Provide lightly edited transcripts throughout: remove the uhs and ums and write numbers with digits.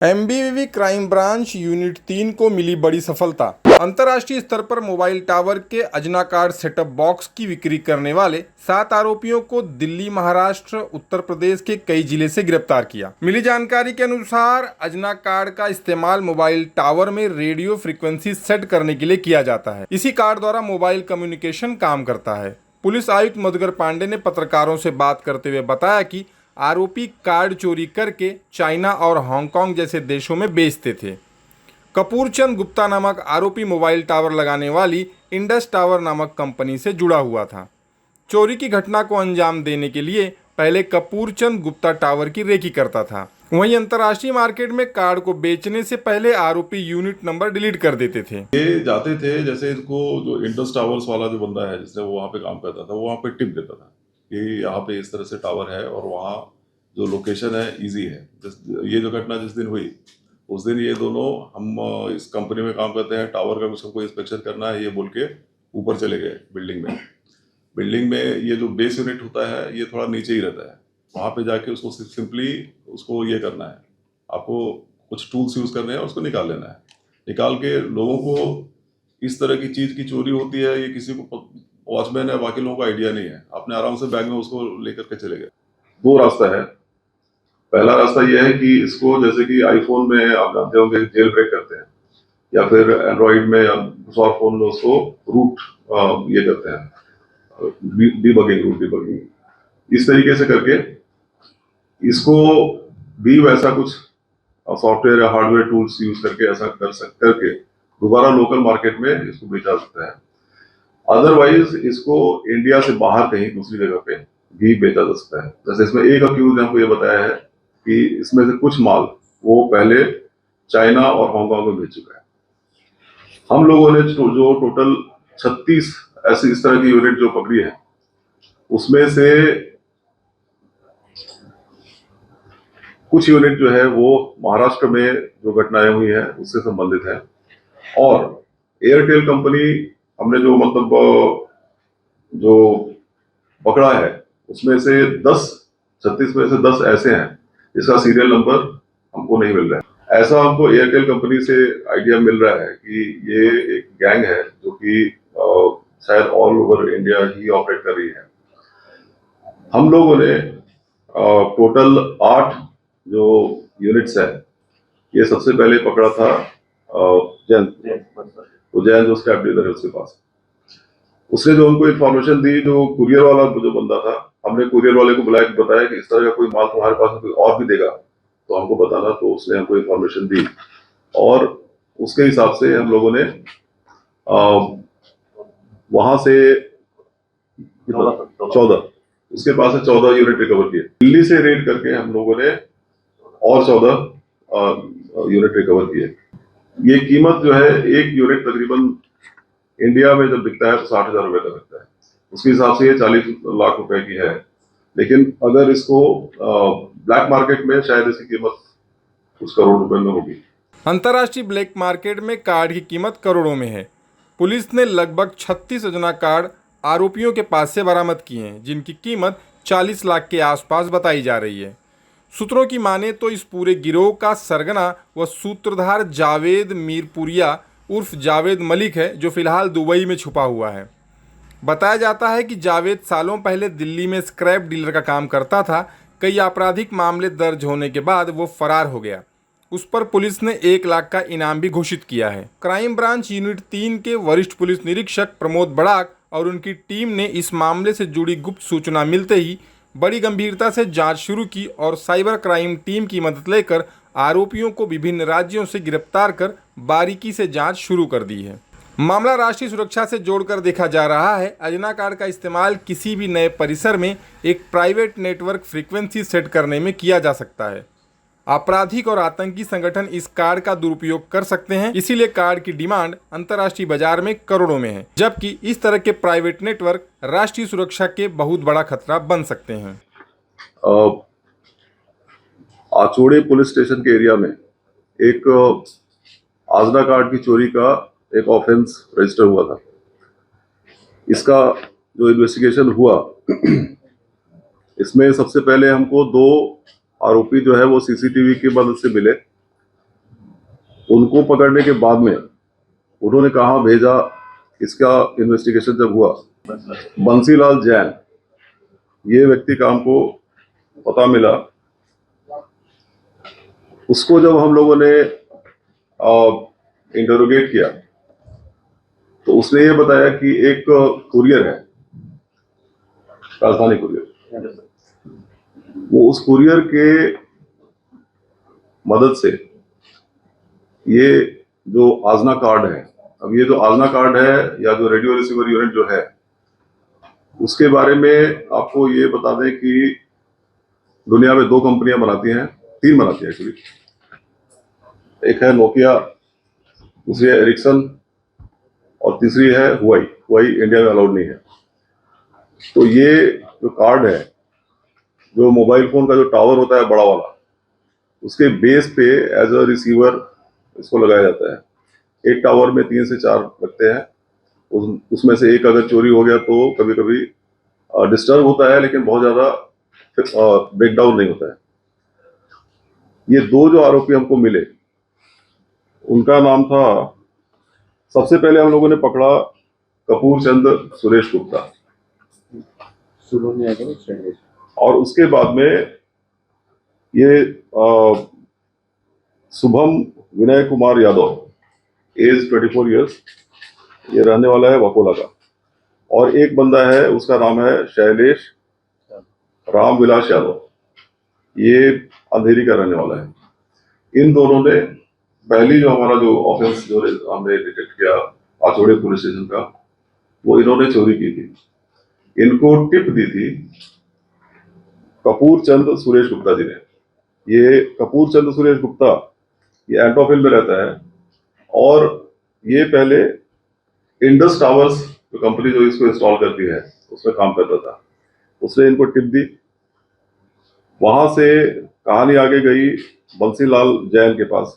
एमबीवीपी crime branch unit 3 को मिली बड़ी सफलता। अंतर्राष्ट्रीय स्तर पर मोबाइल टावर के अजनाकार्ड सेटअप बॉक्स की बिक्री करने वाले 7 आरोपियों को दिल्ली, महाराष्ट्र, उत्तर प्रदेश के कई जिले से गिरफ्तार किया। मिली जानकारी के अनुसार अजनाकार्ड का इस्तेमाल मोबाइल टावर में रेडियो फ्रीक्वेंसी सेट करने के लिए किया जाता है। इसी कार्ड द्वारा मोबाइल कम्युनिकेशन काम करता है। पुलिस आयुक्त मधुकर पांडे ने पत्रकारों से बात करते हुए बताया कि आरोपी कार्ड चोरी करके चाइना और हांगकांग जैसे देशों में बेचते थे। कपूरचंद गुप्ता नामक आरोपी मोबाइल टावर लगाने वाली इंडस टावर नामक कंपनी से जुड़ा हुआ था। चोरी की घटना को अंजाम देने के लिए पहले कपूरचंद गुप्ता टावर की रेकी करता था। वहीं अंतर्राष्ट्रीय मार्केट में कार्ड को बेचने से पहले आरोपी यूनिट नंबर डिलीट कर देते थे। ये जाते थे, जैसे इनको जो इंडस टावर्स वाला जो बंदा है जिसने वो वहाँ पे काम करता था, वो वहाँ पे टिप देता था कि यहाँ पे इस तरह से टावर है और वहाँ जो लोकेशन है इजी है। ये जो घटना जिस दिन हुई उस दिन ये दोनों, हम इस कंपनी में काम करते हैं, टावर का कुछ हमको इंस्पेक्शन करना है ये बोल के ऊपर चले गए बिल्डिंग में ये जो बेस यूनिट होता है ये थोड़ा नीचे ही रहता है। वहाँ पे जाके उसको सिंपली उसको ये करना है, आपको कुछ टूल्स यूज करने हैं, उसको निकाल लेना है। निकाल के लोगों को इस तरह की चीज की चोरी होती है, ये किसी को वॉचमैन है, बाकी लोगों को आइडिया नहीं है। आपने आराम से बैग में उसको लेकर के चले गए। दो रास्ता है। पहला रास्ता यह है कि इसको, जैसे कि आईफोन में आप जानते होंगे जेल ब्रेक करते हैं, या फिर एंड्रॉइड में या दूसरा फोन में उसको रूट ये करते हैं, डीबगिंग। इस तरीके से करके इसको भी वैसा कुछ सॉफ्टवेयर या हार्डवेयर टूल्स यूज करके ऐसा करके दोबारा लोकल मार्केट में इसको बेचा सकता है। अदरवाइज इसको इंडिया से बाहर कहीं दूसरी जगह पे भी बेचा जा सकता है। जैसे इसमें एक अक्यूज ने हमको ये बताया है कि इसमें से कुछ माल वो पहले चाइना और हांगकांग में बेच चुका है। हम लोगों ने जो टोटल 36 ऐसी इस तरह की यूनिट जो पकड़ी है, उसमें से कुछ यूनिट जो है वो महाराष्ट्र में जो घटनाएं हुई हैं उससे संबंधित है। और एयरटेल कंपनी हमने जो जो पकड़ा है उसमें से 36 में से 10 ऐसे हैं जिसका सीरियल नंबर हमको नहीं मिल रहा है। ऐसा हमको एयरटेल कंपनी से आइडिया मिल रहा है कि ये एक गैंग है जो कि शायद ऑल ओवर इंडिया ही ऑपरेट कर रही है। हम लोगों ने टोटल 8 जो यूनिट्स है, ये सबसे पहले पकड़ा था जैन, तो जैन जो स्क्रैप डीलर है उसके पास। उसने जो उनको इन्फॉर्मेशन दी, जो कुरियर वाला जो बंदा था, हमने कुरियर वाले को बताया कि इस तरह का कोई माल तुम्हारे पास कोई और भी देगा तो हमको बताना। तो उसने हमको इन्फॉर्मेशन दी और उसके हिसाब से हम लोगों ने वहां से 14, उसके पास से 14 यूनिट रिकवर किए। दिल्ली से रेड करके हम लोगों ने और 14 यूनिट रिकवर किए। ये कीमत जो है, एक यूनिट तकरीबन इंडिया में जब बिकता है तो 60,000 रुपए का बिकता है, उसके हिसाब से ये 40 लाख रुपए की है। लेकिन अगर इसको ब्लैक मार्केट में शायद इसकी कीमत कुछ करोड़ रुपए में होगी। अंतर्राष्ट्रीय ब्लैक मार्केट में कार्ड की कीमत करोड़ों में है। पुलिस ने लगभग 36 अजना कार्ड आरोपियों के पास से बरामद किए हैं, जिनकी कीमत 40 लाख के आसपास बताई जा रही है। सूत्रों की माने तो इस पूरे गिरोह का सरगना व सूत्रधार जावेद मीरपुरिया उर्फ जावेद मलिक है, जो फिलहाल दुबई में छुपा हुआ है। बताया जाता है कि जावेद सालों पहले दिल्ली में स्क्रैप डीलर का काम करता था। कई आपराधिक मामले दर्ज होने के बाद वो फरार हो गया। उस पर पुलिस ने 1 लाख का इनाम भी घोषित किया है। क्राइम ब्रांच यूनिट 3 के वरिष्ठ पुलिस निरीक्षक प्रमोद बड़ाक और उनकी टीम ने इस मामले से जुड़ी गुप्त सूचना मिलते ही बड़ी गंभीरता से जांच शुरू की और साइबर क्राइम टीम की मदद लेकर आरोपियों को विभिन्न राज्यों से गिरफ्तार कर बारीकी से जांच शुरू कर दी है। मामला राष्ट्रीय सुरक्षा से जोड़कर देखा जा रहा है। अजनाकार्ड का इस्तेमाल किसी भी नए परिसर में एक प्राइवेट नेटवर्क फ्रीक्वेंसी सेट करने में किया जा सकता है। आपराधिक और आतंकी संगठन इस कार्ड का दुरुपयोग कर सकते हैं, इसीलिए कार्ड की डिमांड अंतर्राष्ट्रीय बाजार में करोड़ों में है, जबकि इस तरह के प्राइवेट नेटवर्क राष्ट्रीय सुरक्षा के बहुत बड़ा खतरा बन सकते हैं। आचोड़े पुलिस स्टेशन के एरिया में एक आजना कार्ड की चोरी का एक ऑफेंस रजिस्टर हुआ था। इसका जो इन्वेस्टिगेशन हुआ इसमें सबसे पहले हमको 2 आरोपी जो है वो सीसीटीवी की मदद से मिले उनको पकड़ने के बाद में उन्होंने कहाँ भेजा, इसका इन्वेस्टिगेशन जब हुआ, बंसीलाल जैन ये व्यक्ति का हमको पता मिला। उसको जब हम लोगों ने इंटरोगेट किया तो उसने ये बताया कि एक कुरियर है, राजधानी कुरियर, वो उस कुरियर के मदद से ये जो आजना कार्ड है, अब ये जो आजना कार्ड है या जो रेडियो रिसीवर यूनिट जो है, उसके बारे में आपको ये बता दें कि दुनिया में 2 कंपनियां बनाती हैं, 3 बनाती हैं एक्चुअली। एक है नोकिया, दूसरी है एरिक्सन और तीसरी है हुआई। हुआई इंडिया में अलाउड नहीं है। तो ये जो कार्ड है, जो मोबाइल फोन का जो टावर होता है बड़ा वाला, उसके बेस पे एज अ रिसीवर इसको लगाया जाता है। एक टावर में 3 से 4 लगते हैं। उसमें से एक अगर चोरी हो गया तो कभी कभी डिस्टर्ब होता है, लेकिन बहुत ज्यादा ब्रेकडाउन नहीं होता है। ये 2 जो आरोपी हमको मिले, उनका नाम था, सबसे पहले हम लोगों ने पकड़ा कपूर चंद सुरेश गुप्ता, और उसके बाद में ये शुभम विनय कुमार यादव, एज 24 इयर्स, ये रहने वाला है वकोला का। और एक बंदा है, उसका नाम है शैलेश रामविलास यादव, ये अंधेरी का रहने वाला है। इन दोनों ने पहली जो हमारा जो ऑफेंस जो हमने डिटेक्ट किया आचौड़े पुलिस स्टेशन का, वो इन्होंने चोरी की थी। इनको टिप दी थी कपूर चंद सुरेश गुप्ता जी ने। ये कपूर चंद सुरेश गुप्ता ये एंटोफिल में रहता है, और ये पहले इंडस टावर्स जो कंपनी जो इसको इंस्टॉल करती है उसमें काम करता था। उसने इनको टिप दी। वहां से कहानी आगे गई बंसीलाल जैन के पास।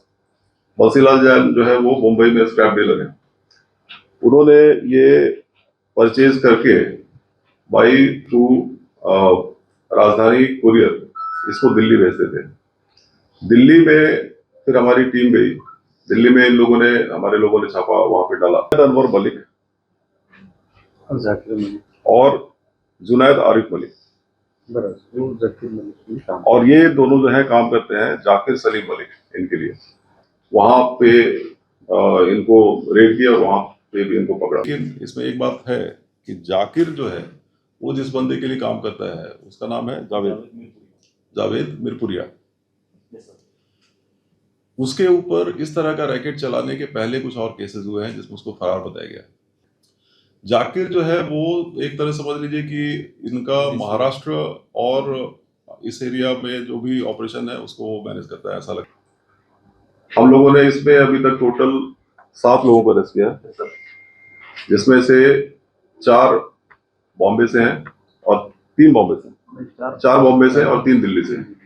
बंसीलाल जैन जो है वो मुंबई में स्क्रैप डीलर है। उन्होंने ये परचेज करके बाई थ्रू राजधानी कुरियर इसको दिल्ली भेजते थे। दिल्ली में फिर हमारी टीम गई। दिल्ली में हमारे लोगों ने छापा वहां पे डाला। अनवर मलिक और जुनैद आरिफ मलिक, और ये दोनों जो है काम करते हैं जाकिर सलीम मलिक इनके लिए। वहां पे इनको रेड किया, वहां पे भी इनको पकड़ा। लेकिन इसमें एक बात है कि जाकिर जो है वो जिस बंदे के लिए काम करता है उसका नाम है जावेद मिरपुरिया। उसके ऊपर इस तरह का रैकेट चलाने के पहले कुछ और केसेस हुए हैं जिसमें उसको फरार बताया गया। जाकिर जो है वो एक तरह समझ लीजिए कि इनका महाराष्ट्र और इस एरिया में जो भी ऑपरेशन है उसको वो मैनेज करता है, ऐसा लगता है। हम लोगों ने इसमें अभी तक टोटल 7 लोगों को अरेस्ट किया, जिसमें से 4 बॉम्बे से हैं और 3 बॉम्बे से, 4 बॉम्बे से और 3 दिल्ली से।